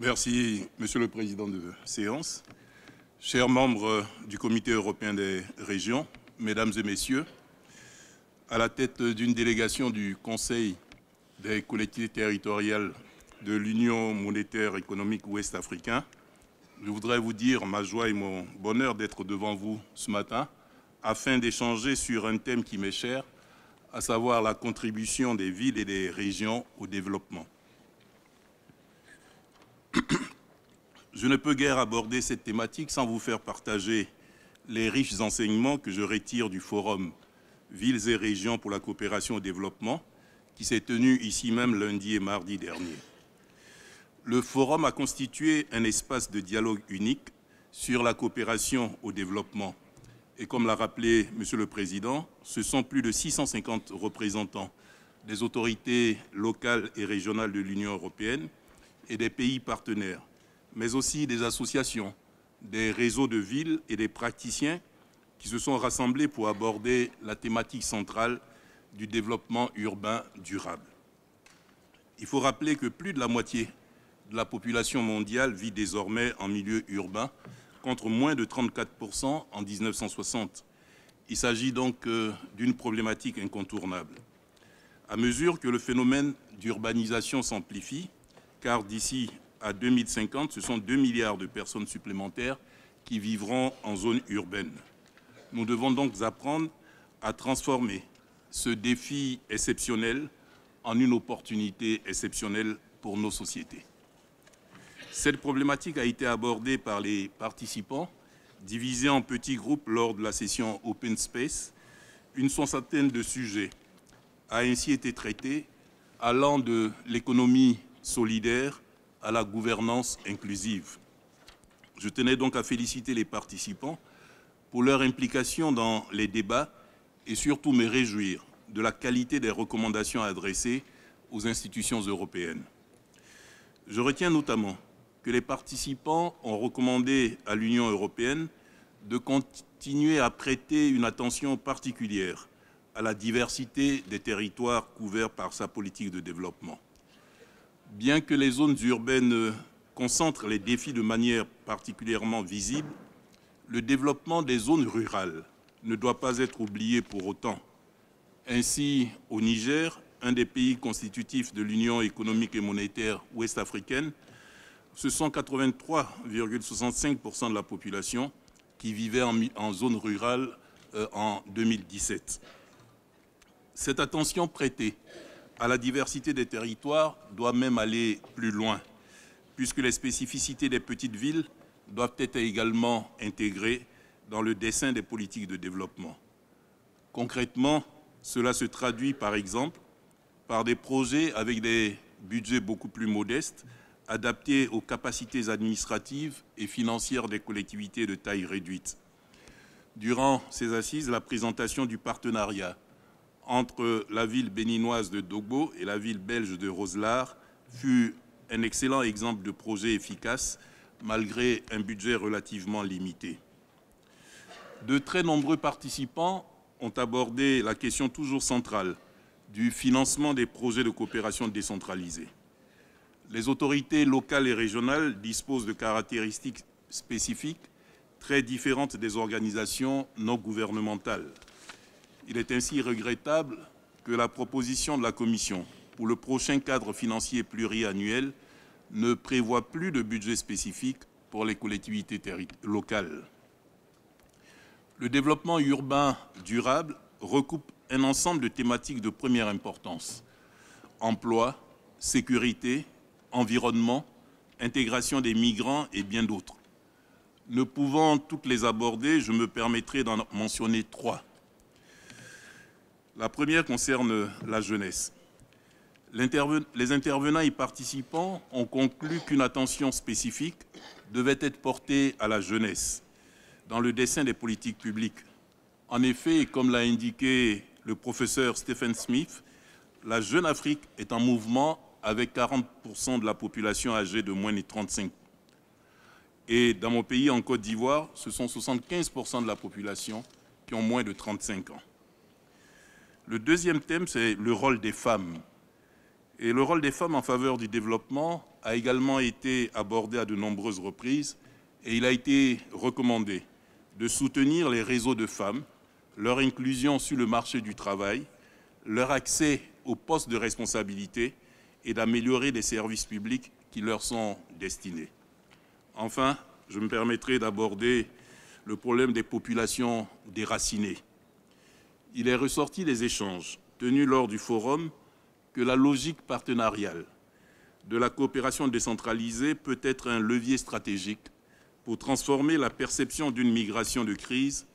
Merci, Monsieur le Président de séance. Chers membres du Comité européen des régions, Mesdames et Messieurs, à la tête d'une délégation du Conseil des collectivités territoriales de l'Union monétaire économique ouest-africaine, je voudrais vous dire ma joie et mon bonheur d'être devant vous ce matin afin d'échanger sur un thème qui m'est cher, à savoir la contribution des villes et des régions au développement. Je ne peux guère aborder cette thématique sans vous faire partager les riches enseignements que je retire du forum Villes et régions pour la coopération au développement qui s'est tenu ici même lundi et mardi dernier. Le forum a constitué un espace de dialogue unique sur la coopération au développement. Et comme l'a rappelé Monsieur le Président, ce sont plus de 650 représentants des autorités locales et régionales de l'Union européenne et des pays partenaires, mais aussi des associations, des réseaux de villes et des praticiens qui se sont rassemblés pour aborder la thématique centrale du développement urbain durable. Il faut rappeler que plus de la moitié de la population mondiale vit désormais en milieu urbain, contre moins de 34% en 1960. Il s'agit donc d'une problématique incontournable. À mesure que le phénomène d'urbanisation s'amplifie, car d'ici à 2050, ce sont 2 milliards de personnes supplémentaires qui vivront en zone urbaine. Nous devons donc apprendre à transformer ce défi exceptionnel en une opportunité exceptionnelle pour nos sociétés. Cette problématique a été abordée par les participants, divisés en petits groupes lors de la session Open Space. Une soixantaine de sujets a ainsi été traités, allant de l'économie solidaire à la gouvernance inclusive. Je tenais donc à féliciter les participants pour leur implication dans les débats et surtout me réjouir de la qualité des recommandations adressées aux institutions européennes. Je retiens notamment que les participants ont recommandé à l'Union européenne de continuer à prêter une attention particulière à la diversité des territoires couverts par sa politique de développement. Bien que les zones urbaines concentrent les défis de manière particulièrement visible, le développement des zones rurales ne doit pas être oublié pour autant. Ainsi, au Niger, un des pays constitutifs de l'Union économique et monétaire ouest-africaine, ce sont 83,65% de la population qui vivait en zone rurale en 2017. Cette attention prêtée à la diversité des territoires doit même aller plus loin, puisque les spécificités des petites villes doivent être également intégrées dans le dessin des politiques de développement. Concrètement, cela se traduit par exemple par des projets avec des budgets beaucoup plus modestes, adaptés aux capacités administratives et financières des collectivités de taille réduite. Durant ces assises, la présentation du partenariat entre la ville béninoise de Dogbo et la ville belge de Roselare fut un excellent exemple de projet efficace malgré un budget relativement limité. De très nombreux participants ont abordé la question toujours centrale du financement des projets de coopération décentralisée. Les autorités locales et régionales disposent de caractéristiques spécifiques très différentes des organisations non gouvernementales. Il est ainsi regrettable que la proposition de la Commission pour le prochain cadre financier pluriannuel ne prévoit plus de budget spécifique pour les collectivités locales. Le développement urbain durable recoupe un ensemble de thématiques de première importance. Emploi, sécurité, environnement, intégration des migrants et bien d'autres. Ne pouvant toutes les aborder, je me permettrai d'en mentionner 3. La première concerne la jeunesse. Les intervenants et participants ont conclu qu'une attention spécifique devait être portée à la jeunesse dans le dessin des politiques publiques. En effet, comme l'a indiqué le professeur Stephen Smith, la jeune Afrique est en mouvement avec 40% de la population âgée de moins de 35 ans. Et dans mon pays, en Côte d'Ivoire, ce sont 75% de la population qui ont moins de 35 ans. Le deuxième thème, c'est le rôle des femmes. Et le rôle des femmes en faveur du développement a également été abordé à de nombreuses reprises et il a été recommandé de soutenir les réseaux de femmes, leur inclusion sur le marché du travail, leur accès aux postes de responsabilité et d'améliorer les services publics qui leur sont destinés. Enfin, je me permettrai d'aborder le problème des populations déracinées. Il est ressorti des échanges tenus lors du forum que la logique partenariale de la coopération décentralisée peut être un levier stratégique pour transformer la perception d'une migration de crise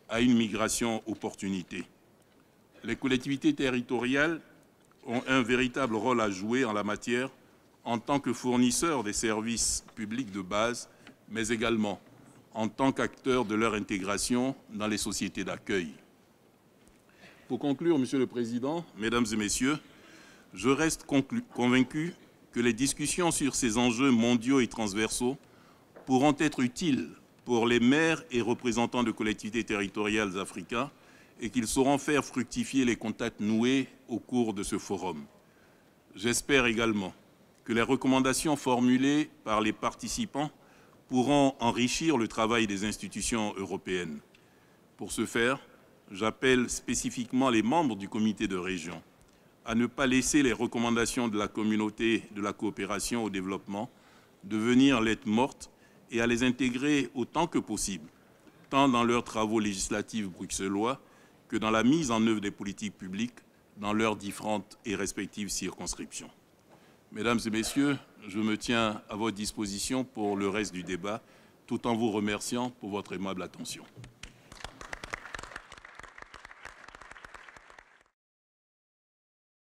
à une migration opportunité. Les collectivités territoriales ont un véritable rôle à jouer en la matière en tant que fournisseurs des services publics de base, mais également en tant qu'acteurs de leur intégration dans les sociétés d'accueil. Pour conclure, Monsieur le Président, Mesdames et Messieurs, je reste convaincu que les discussions sur ces enjeux mondiaux et transversaux pourront être utiles pour les maires et représentants de collectivités territoriales africains et qu'ils sauront faire fructifier les contacts noués au cours de ce forum. J'espère également que les recommandations formulées par les participants pourront enrichir le travail des institutions européennes. Pour ce faire, j'appelle spécifiquement les membres du comité de région à ne pas laisser les recommandations de la communauté de la coopération au développement devenir lettres mortes et à les intégrer autant que possible, tant dans leurs travaux législatifs bruxellois que dans la mise en œuvre des politiques publiques dans leurs différentes et respectives circonscriptions. Mesdames et Messieurs, je me tiens à votre disposition pour le reste du débat, tout en vous remerciant pour votre aimable attention.